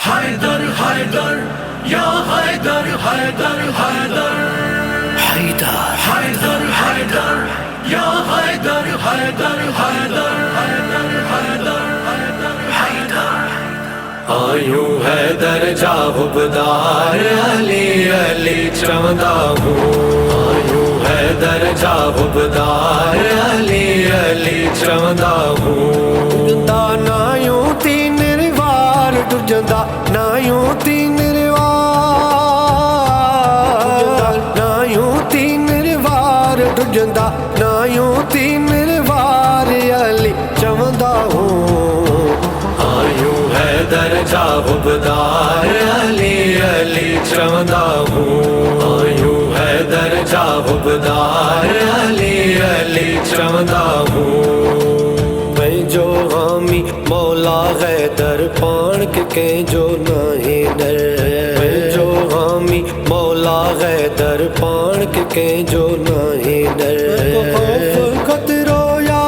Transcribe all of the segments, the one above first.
حیدر حیدر یا حیدر حیدر حیدر حیدر حیدر حیدر یا حیدر حیدر حیدر حیدر حیدر حیدر آیوں حیدر جاوبدار علی علی چوندا ہوں آیوں حیدر جاوبدار علی علی چوندا ہوں نایوں تین روار ڈجدا نایوں تین روار نایوں تین روار ڈجدا نایوں تین روار علی چوندا ہوں آیوں حیدر جاوبدار علی علی چوندا ہوں آیوں حیدر جاوبدار علی علی چوندا ہوں میں جو حامی مولا حیدر پان کے جو نہیں ڈر میں جو حامی مولا حیدر پان کے جو نہیں ڈر خوف خطرو یار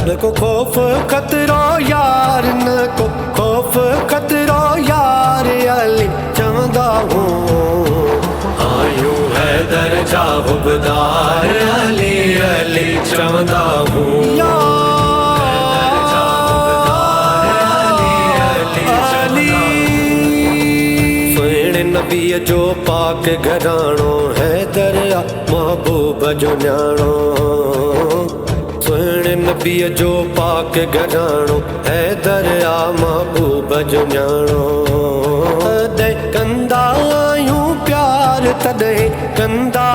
نہ کو خوف خطرو یار نہ کو خوف خطرو یار علی چوندا ہوں آیوں حیدر جاوبدار علی علی چوندا ہوں نبی جو پاک گھرانو حیدر محبوب جو نیانو سونے نبی جو پاک گھرانو حیدر محبوب جو نیانو تدے کندا یوں پیار تدے کندا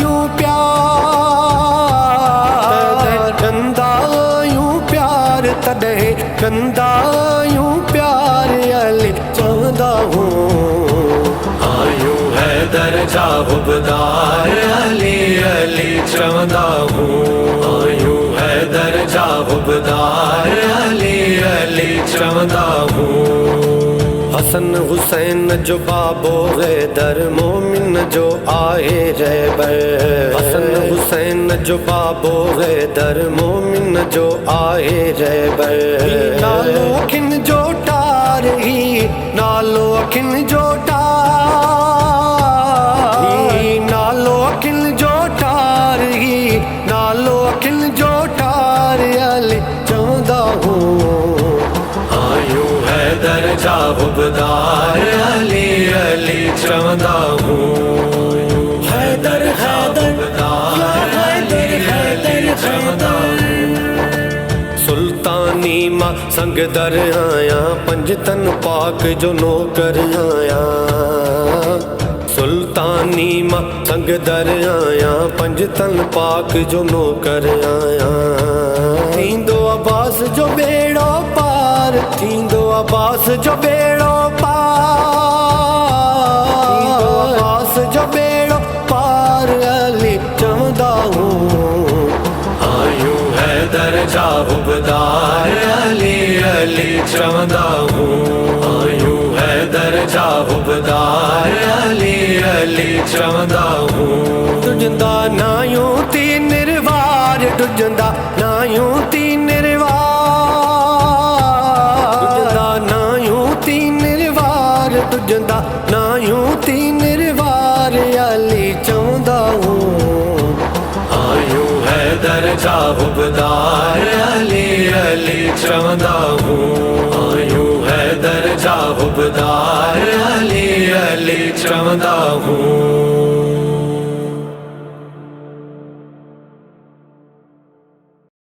یوں پیار تدے کندا یوں پیار تدے کندا یوں پیار علی چوندا ہوں آیوں حیدر جاوبدار علی علی چوندا ہوں آیوں حیدر جاوبدار علی علی چوندا ہوں حسن حسین جو بابو حیدر مومن جو آئے رہبر حسن حسین جو بابو حیدر مومن جو آئے رہبر نالو اکھن جو ٹار ہی نالو اکھن جو ٹار نالو اکھن جو ٹار ہی نالو اکھن جو ٹار علی چوندا ہوں آیوں حیدر جاوبدار علی علی چوندا ہوں حیدر حیدر حیدر حیدر چوندا سلطانی ماں سنگ در آیا پنج تن پاک جو نوکر آیا سلطانی ماں سنگ در آیا پنج تن پاک جو نوکر آیا تھیندو عباس جو بیڑو پار تھیندو عباس جو بیڑو پار تھیندو عباس جو بیڑو پار علی چوندا ہوں آیوں حیدر جاوبدار علی علی چوندا ہوں آیوں حیدر جاوبدار علی علی چوندا ہوں ڈجدا نایوں تین روار ڈجدا نایوں تین روار ڈجدا نایوں تین روار ڈجدا نایوں تین روار علی چوندا ہوں آیوں حیدر جاوبدار علی علی چوندا ہوں آیوں حیدر جاوبدار علی علی چوندا ہوں